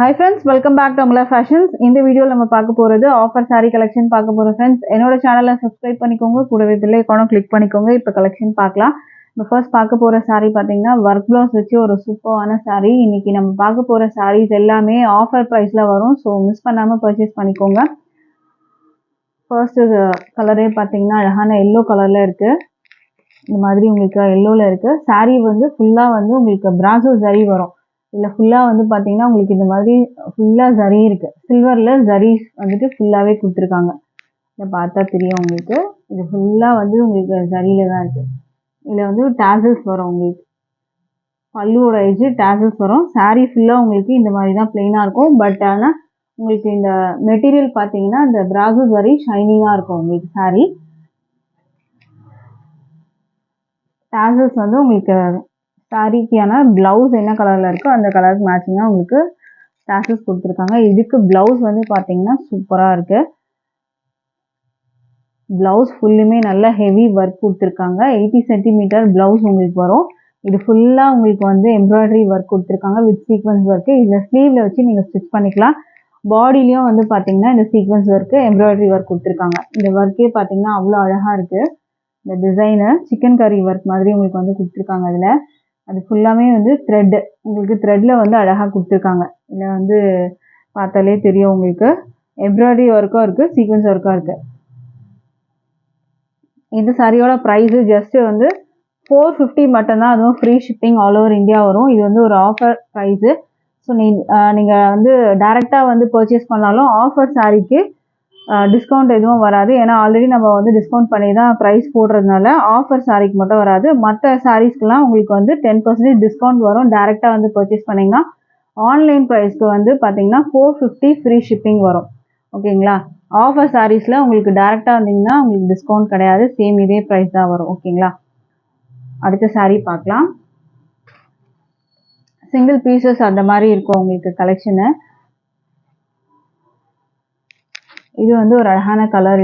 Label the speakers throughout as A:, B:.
A: Hi friends, welcome back to Amla Fashions. இந்த வீடியோல நம்ம பார்க்க போறது ஆஃபர் saree collection பார்க்க போறோம் friends. என்னோட சேனலை சப்ஸ்கிரைப் பண்ணிக்கோங்க, கூடவே பெல் ஐகானும் கிளிக் பண்ணிக்கோங்க. இப்போ கலெக்ஷன் பார்க்கலாம். நம்ம ஃபர்ஸ்ட் பார்க்க போற saree பாத்தீங்கன்னா வர்க் ப்ளவுஸ் வச்சு ஒரு சூப்பரான saree. இன்னைக்கு நம்ம பார்க்க போற sarees எல்லாமே ஆஃபர் பிரைஸ்ல வரும். சோ மிஸ் பண்ணாம பர்ச்சேஸ் பண்ணிக்கோங்க. ஃபர்ஸ்ட் கலரே பாத்தீங்கன்னா அழகான yellow கலர்ல இருக்கு. இந்த மாதிரி உங்களுக்கு yellowல இருக்கு. saree வந்து ஃபுல்லா வந்து உங்களுக்கு பிராசோ ஜரி வரும். இல்ல ஃபுல்லா வந்து பாத்தீங்கன்னா உங்களுக்கு இந்த மாதிரி ஃபுல்லா ஜரி இருக்கு. சில்வர்ல ஜரி வந்துட்டு ஃபுல்லாவே கொடுத்துருக்காங்க. இதை பார்த்தா தெரியும் உங்களுக்கு. இது ஃபுல்லா வந்து உங்களுக்கு ஜரியில தான் இருக்கு. இதுல வந்து டாசல்ஸ் வரும் உங்களுக்கு. பல்லுவோட எஜ் டாசல்ஸ் வரும். saree ஃபுல்லா உங்களுக்கு இந்த மாதிரி தான் பிளெயினா இருக்கும். பட் ஆனா உங்களுக்கு இந்த மெட்டீரியல் பாத்தீங்கன்னா இந்த பிராசோ ஜரி ஷைனிங்கா இருக்கும் உங்களுக்கு saree. டாசல்ஸ் வந்து உங்களுக்கு சாரிக்கான பிளவுஸ் என்ன கலர்ல இருக்கோ அந்த கலருக்கு மேட்சிங்கா உங்களுக்கு டாசல்ஸ் கொடுத்துருக்காங்க. இதுக்கு பிளவுஸ் வந்து பாத்தீங்கன்னா சூப்பரா இருக்கு. பிளவுஸ் ஃபுல்லுமே நல்ல ஹெவி ஒர்க் கொடுத்துருக்காங்க. 80 சென்டிமீட்டர் பிளவுஸ் உங்களுக்கு வரும். இது ஃபுல்லா உங்களுக்கு வந்து எம்ப்ராய்டரி ஒர்க் கொடுத்துருக்காங்க வித் சீக்வன்ஸ் ஒர்க். இதுல ஸ்லீவ்ல வச்சு நீங்க ஸ்டிச் பண்ணிக்கலாம். பாடிலையும் வந்து பாத்தீங்கன்னா இந்த சீக்வன்ஸ் ஒர்க் எம்ப்ராய்டரி ஒர்க் கொடுத்துருக்காங்க. இந்த ஒர்க்கே பாத்தீங்கன்னா அவ்வளோ அழகா இருக்கு. இந்த டிசைனு சிக்கன் கறி ஒர்க் மாதிரி உங்களுக்கு வந்து கொடுத்துருக்காங்க. அதுல அது ஃபுல்லாமே வந்து த்ரெட், உங்களுக்கு த்ரெட்ல வந்து அழகா கொடுத்துருக்காங்க. இதில் வந்து பார்த்தாலே தெரியும் உங்களுக்கு. எம்ப்ராய்டரி ஒர்க்கும் இருக்கு, சீக்வன்ஸ் ஒர்க்கும் இருக்கு. இந்த சாரியோட ப்ரைஸ் ஜஸ்ட் வந்து 450 மட்டும்தான். அதுவும் free shipping all over India வரும். இது வந்து ஒரு ஆஃபர் ப்ரைஸு. ஸோ நீங்கள் வந்து டைரெக்டாக வந்து பர்ச்சேஸ் பண்ணாலும் ஆஃபர் சாரிக்கு டிஸ்கவுண்ட் எதுவும் வராது. ஏன்னா ஆல்ரெடி நம்ம வந்து டிஸ்கவுண்ட் பண்ணி தான் ப்ரைஸ் போடுறதுனால ஆஃபர் சாரிக்கு மட்டும் வராது. மற்ற சாரீஸ்க்குலாம் உங்களுக்கு வந்து 10% டிஸ்கவுண்ட் வரும். டேரெக்டாக வந்து பர்ச்சேஸ் பண்ணிங்கன்னா ஆன்லைன் ப்ரைஸ்க்கு வந்து பார்த்தீங்கன்னா 450 ஃப்ரீ ஷிப்பிங் வரும். ஓகேங்களா? ஆஃபர் சாரீஸில் உங்களுக்கு டேரெக்டாக வந்தீங்கன்னா உங்களுக்கு டிஸ்கவுண்ட் கிடையாது. சேம் இதே ப்ரைஸ் தான் வரும். ஓகேங்களா? அடுத்த சாரீ பார்க்கலாம். சிங்கிள் பீசஸ் அந்த மாதிரி இருக்கும் உங்களுக்கு கலெக்ஷனு. இது வந்து ஒரு அழகான கலர்.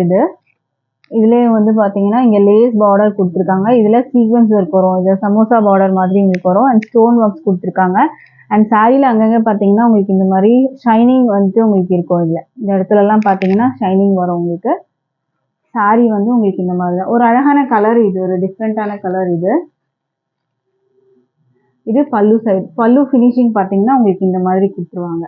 A: இதுலேயே வந்து பார்த்தீங்கன்னா இங்கே லேஸ் பார்டர் கொடுத்துருக்காங்க. இதில் சீக்வன்ஸ் ஒர்க் வரும். இது சமோசா பார்டர் மாதிரி உங்களுக்கு வரும். அண்ட் ஸ்டோன் ஒர்க்ஸ் கொடுத்துருக்காங்க. அண்ட் சாரியில் அங்கங்கே பார்த்தீங்கன்னா உங்களுக்கு இந்த மாதிரி ஷைனிங் வந்துட்டு உங்களுக்கு இருக்கும். இதில் இந்த இடத்துலலாம் பார்த்தீங்கன்னா ஷைனிங் வரும் உங்களுக்கு. சாரி வந்து உங்களுக்கு இந்த மாதிரி தான் ஒரு அழகான கலர். இது ஒரு டிஃப்ரெண்ட்டான கலர். இது பல்லு சைடு. பல்லு ஃபினிஷிங் பார்த்தீங்கன்னா உங்களுக்கு இந்த மாதிரி கொடுத்துருவாங்க.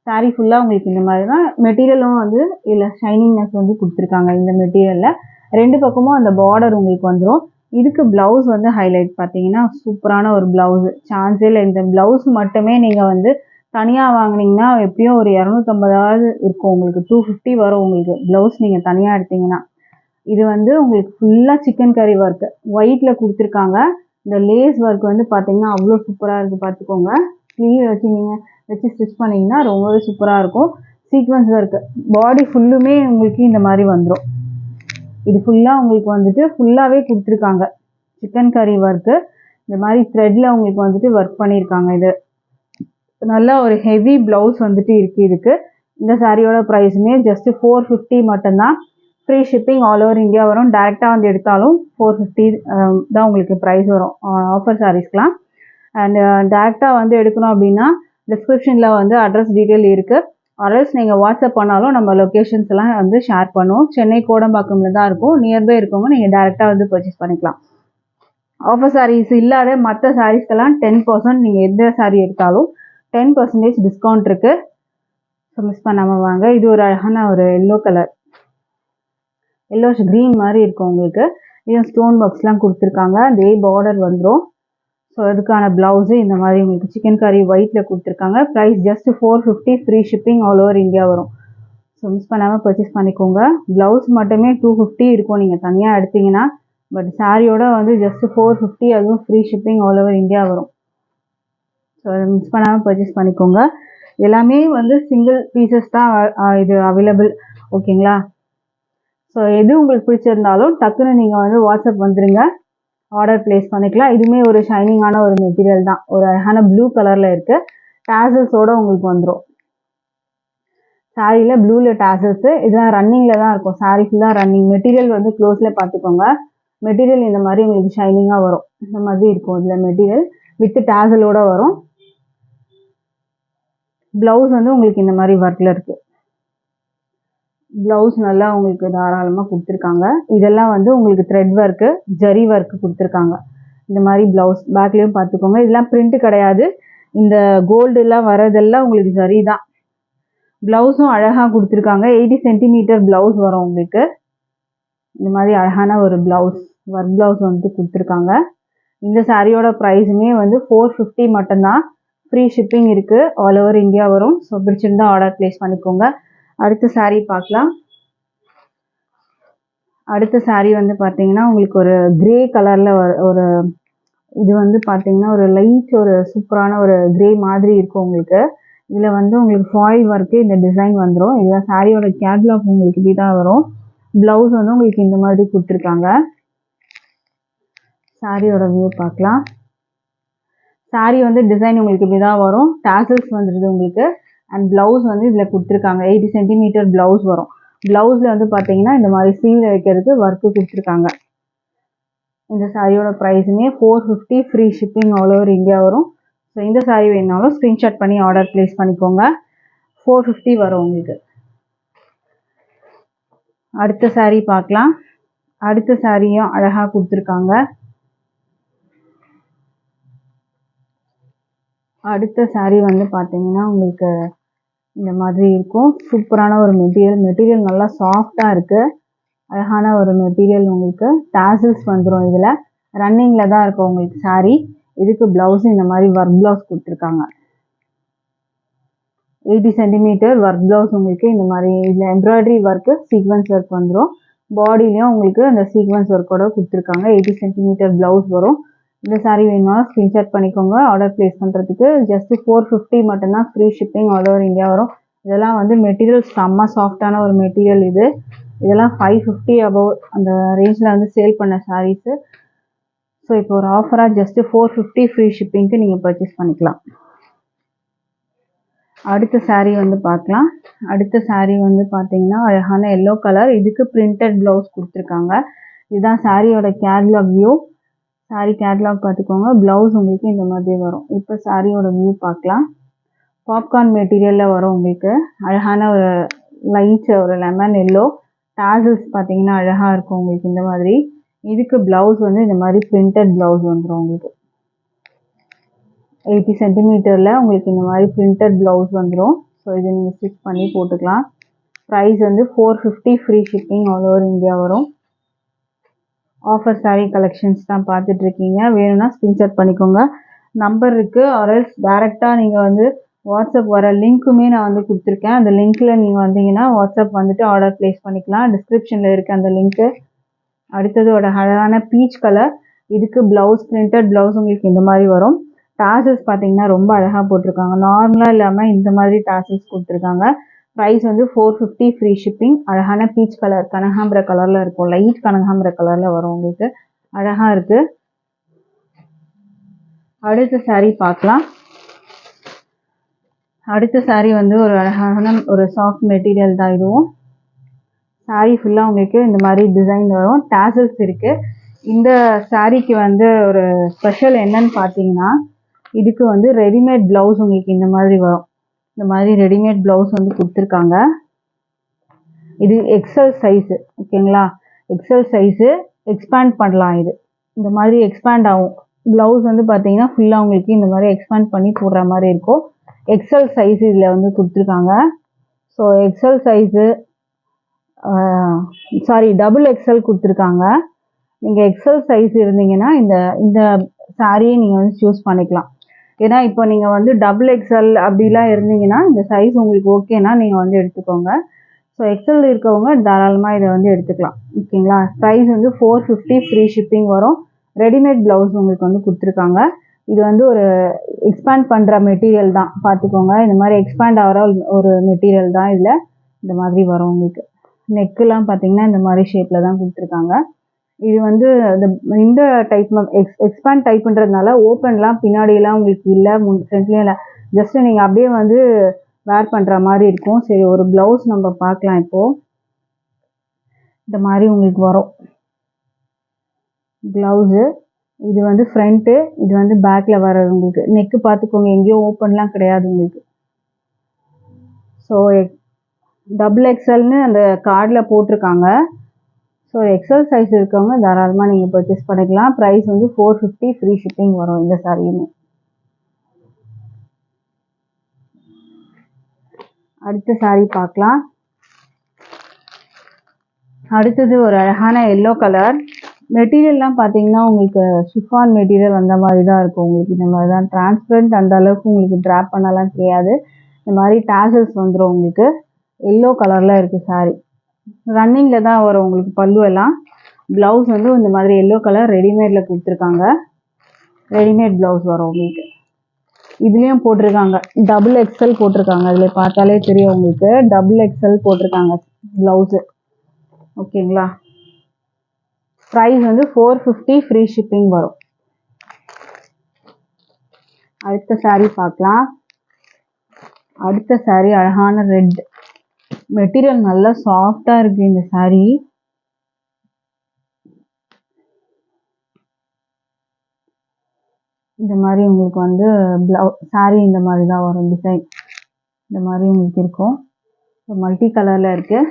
A: சாரி ஃபுல்லாக உங்களுக்கு இந்த மாதிரி தான். மெட்டீரியலும் வந்து இதில் ஷைனிங்னஸ் வந்து கொடுத்துருக்காங்க. இந்த மெட்டீரியலில் ரெண்டு பக்கமும் அந்த பார்டர் உங்களுக்கு வந்துடும். இதுக்கு பிளவுஸ் வந்து ஹைலைட் பார்த்தீங்கன்னா சூப்பரான ஒரு பிளவுஸு. சான்ஸே இல்லை. இந்த பிளவுஸ் மட்டுமே நீங்கள் வந்து தனியாக வாங்கினீங்கன்னா எப்படியும் ஒரு 250 இருக்கும். உங்களுக்கு 250 வரும் உங்களுக்கு பிளவுஸ் நீங்கள் தனியாக எடுத்தீங்கன்னா. இது வந்து உங்களுக்கு ஃபுல்லாக சிக்கன் கறி ஒர்க் ஒயிட்டில் கொடுத்துருக்காங்க. இந்த லேஸ் ஒர்க் வந்து பார்த்தீங்கன்னா அவ்வளோ சூப்பராக இருக்குது. பார்த்துக்கோங்க. ஸ்லீவ் வச்சு நீங்கள் வச்சு ஸ்டிச் பண்ணிங்கன்னா ரொம்பவே சூப்பராக இருக்கும். சீக்வன்ஸ் ஒர்க் பாடி ஃபுல்லுமே உங்களுக்கு இந்த மாதிரி வந்துடும். இது ஃபுல்லாக உங்களுக்கு வந்துட்டு ஃபுல்லாகவே கொடுத்துருக்காங்க சிக்கன் கறி ஒர்க்கு. இந்த மாதிரி த்ரெட்டில் உங்களுக்கு வந்துட்டு ஒர்க் பண்ணியிருக்காங்க. இது நல்லா ஒரு ஹெவி ப்ளவுஸ் வந்துட்டு இருக்குது இதுக்கு. இந்த சாரியோட ப்ரைஸுமே ஜஸ்ட் 450 மட்டும்தான். Free shipping all over India வரும். டேரெக்டாக வந்து எடுத்தாலும் 450 தான் உங்களுக்கு ப்ரைஸ் வரும் ஆஃபர் சாரீஸ்க்கெலாம். அண்ட் டேரெக்டாக வந்து எடுக்கணும் அப்படின்னா டிஸ்கிரிப்ஷனில் வந்து அட்ரஸ் டீட்டெயில் இருக்குது. அட்ரஸ் நீங்கள் வாட்ஸ்அப் பண்ணாலும் நம்ம லொக்கேஷன்ஸ் எல்லாம் வந்து ஷேர் பண்ணுவோம். சென்னை கோடம்பாக்கம்ல தான் இருக்கும். நியர்பை இருக்கவங்க நீங்கள் டேரெக்டாக வந்து பர்ச்சேஸ் பண்ணிக்கலாம். ஆஃபர் சாரீஸ் இல்லாத மற்ற சாரீஸ்க்கெல்லாம் 10% நீங்கள் எந்த சாரீ எடுத்தாலும் 10% டிஸ்கவுண்ட் இருக்குது. ஸோ மிஸ் பண்ணாமல் வாங்க. இது ஒரு அழகான ஒரு எல்லோ கலர், எல்லோஷ் க்ரீன் மாதிரி இருக்கும் உங்களுக்கு. இது ஸ்டோன் ஒர்க்ஸ்லாம் கொடுத்துருக்காங்க. அதே பார்டர் வந்துடும். ஸோ அதுக்கான ப்ளவுஸு இந்த மாதிரி உங்களுக்கு சிக்கன் கறி ஒயிட்டில் கொடுத்துருக்காங்க. Price just 450 free shipping all over India வரும். ஸோ மிஸ் பண்ணாமல் பர்ச்சேஸ் பண்ணிக்கோங்க. ப்ளவுஸ் மட்டுமே 250 இருக்கும் நீங்கள் தனியாக எடுத்தீங்கன்னா. பட் சாரியோட வந்து ஜஸ்ட் 450, அதுவும் free shipping all over India வரும். ஸோ அதை மிஸ் பண்ணாமல் பர்ச்சேஸ் பண்ணிக்கோங்க. எல்லாமே வந்து சிங்கிள் பீசஸ் தான் இது அவைலபிள். ஓகேங்களா? ஸோ எது உங்களுக்கு பிடிச்சிருந்தாலும் டக்குன்னு நீங்கள் வந்து வாட்ஸ்அப் வந்துடுங்க, ஆர்டர் பிளேஸ் பண்ணிக்கலாம். இதுவுமே ஒரு ஷைனிங்கான ஒரு மெட்டீரியல் தான். ஒரு அழகான ப்ளூ கலரில் இருக்குது. டாசல்ஸோடு உங்களுக்கு வந்துடும். சாரியில் ப்ளூவில் டாசல்ஸு. இதெல்லாம் ரன்னிங்கில் தான் இருக்கும். சாரி ஃபுல்லாக ரன்னிங். மெட்டீரியல் வந்து க்ளோஸில் பார்த்துக்கோங்க. மெட்டீரியல் இந்த மாதிரி உங்களுக்கு ஷைனிங்காக வரும். இந்த மாதிரி இருக்கும் இதில் மெட்டீரியல் வித் டாசலோடு வரும். ப்ளவுஸ் வந்து உங்களுக்கு இந்த மாதிரி ஒர்க்கில் இருக்குது. ப்ளவுஸ் நல்லா உங்களுக்கு தாராளமாக கொடுத்துருக்காங்க. இதெல்லாம் வந்து உங்களுக்கு த்ரெட் ஒர்க்கு, ஜரி ஒர்க்கு கொடுத்துருக்காங்க. இந்த மாதிரி ப்ளவுஸ் பேக்லேயும் பார்த்துக்கோங்க. இதெல்லாம் பிரிண்ட்டு கிடையாது. இந்த கோல்டுலாம் வரதெல்லாம் உங்களுக்கு ஜரி தான். ப்ளவுஸும் அழகாக கொடுத்துருக்காங்க. 80 சென்டிமீட்டர் ப்ளவுஸ் வரும் உங்களுக்கு. இந்த மாதிரி அழகான ஒரு ப்ளவுஸ், ஒர்க் ப்ளவுஸ் வந்து கொடுத்துருக்காங்க. இந்த சாரியோட ப்ரைஸுமே வந்து 450 மட்டும்தான். ஃப்ரீ ஷிப்பிங் இருக்குது, ஆல் ஓவர் இந்தியா வரும். ஸோ பிடிச்சிருந்தா ஆர்டர் ப்ளேஸ் பண்ணிக்கோங்க. அடுத்த சாரீ பார்க்கலாம். அடுத்த சாரீ வந்து பார்த்தீங்கன்னா உங்களுக்கு ஒரு கிரே கலரில் ஒரு இது வந்து பார்த்தீங்கன்னா ஒரு லைட் ஒரு சூப்பரான ஒரு கிரே மாதிரி இருக்கும் உங்களுக்கு. இதில் வந்து உங்களுக்கு ஃபாயில் ஒர்க்கு இந்த டிசைன் வந்துடும். இதுதான் சாரியோட கேட்லாக் உங்களுக்கு இப்படி தான் வரும். ப்ளவுஸ் வந்து உங்களுக்கு இந்த மாதிரி கொடுத்துருக்காங்க. சாரியோட வியூ பார்க்கலாம். சாரீ வந்து டிசைன் உங்களுக்கு இப்படி தான் வரும். டாசல்ஸ் வந்துடுது உங்களுக்கு. அண்ட் ப்ளவுஸ் வந்து இதில் கொடுத்துருக்காங்க. 80 சென்டிமீட்டர் ப்ளவுஸ் வரும். ப்ளவுஸில் வந்து பார்த்தீங்கன்னா இந்த மாதிரி ஸ்லீவில் வைக்கிறதுக்கு ஒர்க்கு கொடுத்துருக்காங்க. இந்த சாரியோட ப்ரைஸுமே 450, free shipping all over India வரும். ஸோ இந்த சாரீ வேணுனாலும் ஸ்க்ரீன்ஷாட் பண்ணி ஆர்டர் ப்ளேஸ் பண்ணிக்கோங்க. 450 வரும் உங்களுக்கு. அடுத்த சாரீ பார்க்கலாம். அடுத்த சாரியும் அழகாக கொடுத்துருக்காங்க. அடுத்த சாரீ வந்து பார்த்தீங்கன்னா உங்களுக்கு இந்த மாதிரி இருக்கும். சூப்பரான ஒரு மெட்டீரியல் நல்லா சாஃப்டாக இருக்குது. அழகான ஒரு மெட்டீரியல் உங்களுக்கு. டாசல்ஸ் வந்துடும். இதில் ரன்னிங்கில் தான் இருக்கும் உங்களுக்கு சாரீ. இதுக்கு ப்ளவுஸ் இந்த மாதிரி ஒர்க் ப்ளவுஸ் கொடுத்துருக்காங்க. 80 சென்டிமீட்டர் ஒர்க் ப்ளவுஸ் உங்களுக்கு இந்த மாதிரி. இதில் எம்ப்ராய்டரி ஒர்க்கு, சீக்வன்ஸ் ஒர்க் வந்துடும். பாடிலையும் உங்களுக்கு அந்த சீக்வன்ஸ் ஒர்க்கோட கொடுத்துருக்காங்க. 80 சென்டிமீட்டர் ப்ளவுஸ் வரும். இந்த சாரீ வேணும்னா ஸ்க்ரீன்ஷாட் பண்ணிக்கோங்க. ஆர்டர் ப்ளேஸ் பண்ணுறதுக்கு ஜஸ்ட் 450 மட்டும்தான். Free shipping all over India வரும். இதெல்லாம் வந்து மெட்டீரியல் செம்ம சாஃப்டான ஒரு மெட்டீரியல் இது. இதெல்லாம் 550 அபவ் அந்த ரேஞ்சில் வந்து சேல் பண்ண சாரீஸு. ஸோ இப்போ ஒரு ஆஃபராக ஜஸ்ட்டு 450 ஃப்ரீ ஷிப்பிங்க்கு நீங்கள் பர்ச்சேஸ் பண்ணிக்கலாம். அடுத்த சாரீ வந்து பார்க்கலாம். அடுத்த சாரீ வந்து பார்த்தீங்கன்னா அழகான எல்லோ கலர். இதுக்கு பிரிண்டட் ப்ளவுஸ் கொடுத்துருக்காங்க. இதுதான் சாரியோட கேட்லாக் வியூ. சாரீ கேட்லாக் பார்த்துக்கோங்க. ப்ளவுஸ் உங்களுக்கு இந்த மாதிரி வரும். இப்போ சாரியோட வியூ பார்க்கலாம். பாப்கார்ன் மெட்டீரியலில் வரும் உங்களுக்கு. அழகான ஒரு லைட் ஒரு லெமன் எல்லோ. டாசல்ஸ் பார்த்தீங்கன்னா அழகாக இருக்கும் உங்களுக்கு இந்த மாதிரி. இதுக்கு ப்ளவுஸ் வந்து இந்த மாதிரி பிரிண்டட் ப்ளவுஸ் வந்துடும் உங்களுக்கு. 80 சென்டிமீட்டரில் உங்களுக்கு இந்த மாதிரி பிரிண்டட் ப்ளவுஸ் வந்துடும். ஸோ இதை நீங்கள் ஸ்டிச் பண்ணி போட்டுக்கலாம். ப்ரைஸ் வந்து 450, free shipping all over India வரும். ஆஃபர் சாரீ கலெக்ஷன்ஸ் தான் பார்த்துட்ருக்கீங்க. வேணும்னா ஸ்க்ரீன்ஷாட் பண்ணிக்கோங்க. நம்பர் இருக்குது. ஆர்எல்ஸ் டேரெக்டாக நீங்கள் வந்து வாட்ஸ்அப் வர லிங்க்குமே நான் வந்து கொடுத்துருக்கேன். அந்த லிங்க்கில் நீங்கள் வந்தீங்கன்னா வாட்ஸ்அப் வந்துட்டு ஆர்டர் ப்ளேஸ் பண்ணிக்கலாம். டிஸ்கிரிப்ஷனில் இருக்குது அந்த லிங்க்கு. அடுத்தது ஒரு அழகான பீச் கலர். இதுக்கு ப்ளவுஸ் பிரிண்டட் ப்ளவுஸ் உங்களுக்கு இந்த மாதிரி வரும். டாசல்ஸ் பார்த்தீங்கன்னா ரொம்ப அழகாக போட்டிருக்காங்க. நார்மலாக இல்லாமல் இந்த மாதிரி டாசல்ஸ் கொடுத்துருக்காங்க. ப்ரைஸ் வந்து 450, ஃப்ரீ ஷிப்பிங். அழகான பீச் கலர், கனகாம்பர கலரில் இருக்கும். லைட் கனகாம்பர கலரில் வரும் உங்களுக்கு. அழகாக இருக்குது. அடுத்த சாரீ பார்க்கலாம். அடுத்த சாரீ வந்து ஒரு அழகான ஒரு சாஃப்ட் மெட்டீரியல் தான் இதுவும். சாரீ ஃபுல்லாக உங்களுக்கு இந்த மாதிரி டிசைன் வரும். டாசல்ஸ் இருக்குது. இந்த சாரீக்கு வந்து ஒரு ஸ்பெஷல் என்னன்னு பார்த்தீங்கன்னா இதுக்கு வந்து ரெடிமேட் ப்ளவுஸ் உங்களுக்கு இந்த மாதிரி வரும். இந்த மாதிரி ரெடிமேட் ப்ளவுஸ் வந்து கொடுத்துருக்காங்க. இது எக்ஸல் சைஸு, ஓகேங்களா? எக்ஸல் சைஸு எக்ஸ்பேண்ட் பண்ணலாம். இது இந்த மாதிரி எக்ஸ்பேண்ட் ஆகும். ப்ளவுஸ் வந்து பார்த்தீங்கன்னா ஃபுல்லாக உங்களுக்கு இந்த மாதிரி எக்ஸ்பேண்ட் பண்ணி போடுற மாதிரி இருக்கும். எக்ஸல் சைஸு இதில் வந்து கொடுத்துருக்காங்க. So XL size double XL கொடுத்துருக்காங்க. நீங்கள் எக்ஸல் சைஸ் இருந்தீங்கன்னா இந்த சாரியை நீங்கள் வந்து சூஸ் பண்ணிக்கலாம். ஏன்னா இப்போ நீங்கள் வந்து டபுள் எக்ஸல் அப்படிலாம் இருந்தீங்கன்னா இந்த சைஸ் உங்களுக்கு ஓகேனா நீங்கள் வந்து எடுத்துக்கோங்க. ஸோ எக்ஸல் இருக்கவங்க தாராளமாக இதை வந்து எடுத்துக்கலாம், ஓகேங்களா? ப்ரைஸ் வந்து 450, ஃப்ரீ ஷிப்பிங் வரும். ரெடிமேட் ப்ளவுஸ் உங்களுக்கு வந்து கொடுத்துருக்காங்க. இது வந்து ஒரு எக்ஸ்பேண்ட் பண்ணுற மெட்டீரியல் தான், பார்த்துக்கோங்க. இந்த மாதிரி எக்ஸ்பேண்ட் ஆகிற ஒரு மெட்டீரியல் தான் இதில் இந்த மாதிரி வரும் உங்களுக்கு. நெக்கெல்லாம் பார்த்தீங்கன்னா இந்த மாதிரி ஷேப்பில் தான் கொடுத்துருக்காங்க. இது வந்து இந்த டைப் எக்ஸ்பேண்ட் டைப்புன்றதுனால ஓப்பன்லாம் பின்னாடியெல்லாம் உங்களுக்கு இல்லை, ஃப்ரண்ட்லேயும் இல்லை. ஜஸ்ட்டு நீங்கள் அப்படியே வந்து வேர் பண்ணுற மாதிரி இருக்கும். சரி, ஒரு ப்ளவுஸ் நம்ம பார்க்கலாம். இப்போது இந்த மாதிரி உங்களுக்கு வரும் ப்ளவுஸு. இது வந்து ஃப்ரண்ட்டு, இது வந்து பேக்கில் வர்றது உங்களுக்கு. நெக்கு பார்த்துக்கோங்க, எங்கேயும் ஓப்பன்லாம் கிடையாது உங்களுக்கு. ஸோ டபுள் எக்ஸல்னு அந்த கார்டில் போட்டிருக்காங்க. ஸோ எக்ஸல் சைஸ் இருக்கவங்க தாராளமாக நீங்கள் பர்ச்சேஸ் பண்ணிக்கலாம். ப்ரைஸ் வந்து 450 ஃப்ரீ ஷிப்பிங் வரும் இந்த சாரியுமே. அடுத்த சாரி பார்க்கலாம். அடுத்தது ஒரு அழகான எல்லோ கலர். மெட்டீரியல்லாம் பார்த்தீங்கன்னா உங்களுக்கு ஷிஃபான் மெட்டீரியல் அந்த மாதிரி தான் இருக்கும். உங்களுக்கு இந்த மாதிரி தான் டிரான்ஸ்பரண்ட், அந்த அளவுக்கு உங்களுக்கு ட்ராப் பண்ணலாம் தெரியாது. இந்த மாதிரி டாசல்ஸ் வந்துடும். உங்களுக்கு எல்லோ கலரில் இருக்குது சாரி. ரன்னிங்கில் தான் வரும் உங்களுக்கு பல்லு எல்லாம். ப்ளவுஸ் வந்து இந்த மாதிரி எல்லோ கலர் ரெடிமேடில் கொடுத்துருக்காங்க. ரெடிமேட் ப்ளவுஸ் வரும் உங்களுக்கு. இதுலேயும் போட்டிருக்காங்க டபுள் எக்ஸல் போட்டிருக்காங்க. அதில் பார்த்தாலே தெரியும் உங்களுக்கு டபுள் எக்ஸல் போட்டிருக்காங்க ப்ளவுஸு. ஓகேங்களா. ப்ரைஸ் வந்து 450 ஃப்ரீ ஷிப்பிங் வரும். அடுத்த சாரீ பார்க்கலாம். அடுத்த சாரீ அழகான ரெட். மெட்டீரியல் நல்லா சாஃப்டாக இருக்குது இந்த சாரீ. இந்த மாதிரி உங்களுக்கு வந்து சாரீ இந்த மாதிரி தான் வரும். டிசைன் இந்த மாதிரி உங்களுக்கு இருக்கும். மல்டி கலரில் இருக்குது.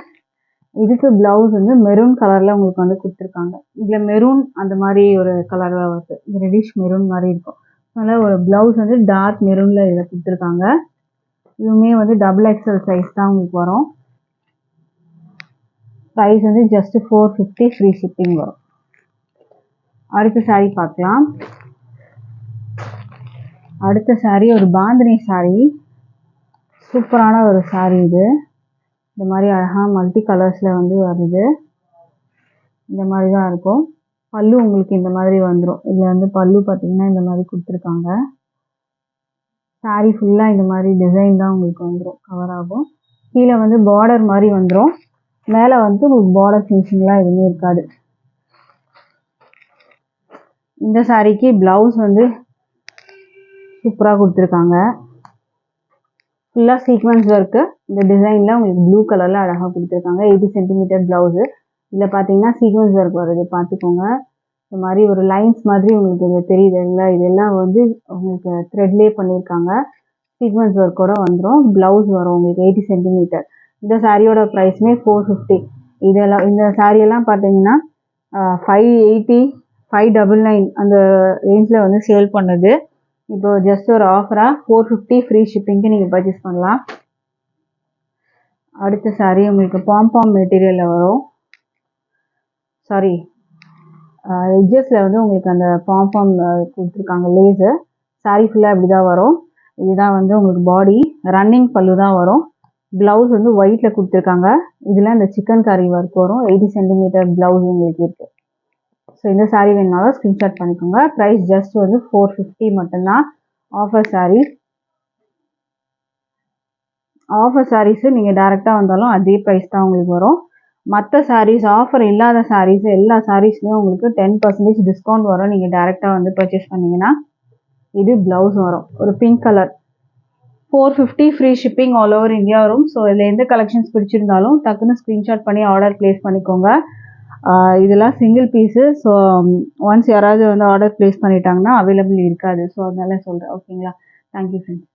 A: இதுக்கு ப்ளவுஸ் வந்து மெரூன் கலரில் உங்களுக்கு வந்து கொடுத்துருக்காங்க. இதில் மெரூன் அந்த மாதிரி ஒரு கலரில் வருது. இது ரெடிஷ் மெரூன் மாதிரி இருக்கும். அதனால் ஒரு ப்ளவுஸ் வந்து டார்க் மெரூனில் இதில் கொடுத்துருக்காங்க. இதுவுமே வந்து டபுள் எக்ஸல் சைஸ் தான் உங்களுக்கு வரும். ப்ரைஸ் வந்து ஜஸ்ட் 450 ஃப்ரீ ஷிப்பிங் வரும். அடுத்த சாரீ பார்க்கலாம். அடுத்த சாரீ ஒரு பாந்தினி சாரீ. சூப்பரான ஒரு சாரீ இது. இந்த மாதிரி அழகாக மல்டி கலர்ஸில் வந்து வருது. இந்த மாதிரி தான் இருக்கும். பல்லு உங்களுக்கு இந்த மாதிரி வந்துடும். இதில் வந்து பல்லு பார்த்திங்கன்னா இந்த மாதிரி கொடுத்துருக்காங்க. சாரீ ஃபுல்லாக இந்த மாதிரி டிசைன் தான் உங்களுக்கு வந்துடும், கவர் ஆகும். கீழே வந்து பார்டர் மாதிரி வந்துடும். மேலே வந்து உங்களுக்கு பார்டர் ஃபினிஷிங்லாம் எதுவுமே இருக்காது. இந்த சாரீக்கு ப்ளவுஸ் வந்து சூப்பராக கொடுத்துருக்காங்க. ஃபுல்லாக சீக்வன்ஸ் ஒர்க்கு. இந்த டிசைனில் உங்களுக்கு ப்ளூ கலரில் அழகாக கொடுத்துருக்காங்க. 80 சென்டிமீட்டர் ப்ளவுஸு. இதில் பார்த்தீங்கன்னா சீக்வன்ஸ் ஒர்க் வருது, பார்த்துக்கோங்க. இந்த மாதிரி ஒரு லைன்ஸ் மாதிரி உங்களுக்கு இது தெரியுது இல்லை? இதெல்லாம் வந்து உங்களுக்கு த்ரெட்லேயே பண்ணியிருக்காங்க. சீக்வன்ஸ் ஒர்க்கோட வந்துடும். ப்ளவுஸ் வரும் உங்களுக்கு 80 சென்டிமீட்டர். இந்த சாரியோட ப்ரைஸுமே 450. இதெல்லாம் இந்த சாரியெல்லாம் பார்த்தீங்கன்னா 580, 599 அந்த ரேஞ்சில் வந்து சேல் பண்ணுது. இப்போ ஜஸ்ட் ஒரு ஆஃபராக 450 ஃப்ரீ ஷிப்பிங்க்கு நீங்கள் பர்ச்சேஸ் பண்ணலாம். அடுத்த சாரீ உங்களுக்கு பாம்பாம் மெட்டீரியலில் வரும். சாரி, எட்ஜஸில் வந்து உங்களுக்கு அந்த பாம்பாம் கொடுத்துருக்காங்க லேஸு. சாரீ ஃபுல்லாக இப்படி தான் வரும். இதுதான் வந்து உங்களுக்கு பாடி. ரன்னிங் பல்லு தான் வரும். ப்ளவுஸ் வந்து ஒயிட்டில் கொடுத்துருக்காங்க. இதில் இந்த சிக்கன் கறி ஒர்க் வரும். 80 சென்டிமீட்டர் ப்ளவுஸ் உங்களுக்கு இருக்குது. ஸோ இந்த சாரீ வேணுனாலும் ஸ்க்ரீன்ஷாட் பண்ணிக்கோங்க. ப்ரைஸ் ஜஸ்ட் வந்து 450 மட்டும்தான். ஆஃபர் சாரீ. ஆஃபர் சாரீஸு நீங்கள் டேரெக்டாக வந்தாலும் அதே ப்ரைஸ் தான் உங்களுக்கு வரும். மற்ற சாரீஸ், ஆஃபர் இல்லாத சாரீஸ் எல்லா சாரீஸ்லேயும் உங்களுக்கு 10% டிஸ்கவுண்ட் வரும். நீங்கள் டேரெக்டாக வந்து பர்ச்சேஸ் பண்ணிங்கன்னா. இது ப்ளவுஸ் வரும் ஒரு pink colour. 450 free shipping all over India வரும். ஸோ இதில் எந்த கலெக்ஷன்ஸ் பிடிச்சிருந்தாலும் டக்குன்னு ஸ்க்ரீன்ஷாட் பண்ணி ஆர்டர் ப்ளேஸ் பண்ணிக்கோங்க. இதெல்லாம் சிங்கிள் பீஸு. ஸோ ஒன்ஸ் யாராவது வந்து ஆர்டர் ப்ளேஸ் பண்ணிட்டாங்கன்னா அவைலபிள் இருக்காது. ஸோ அதனால சொல்கிறேன். ஓகேங்களா. Thank you friends.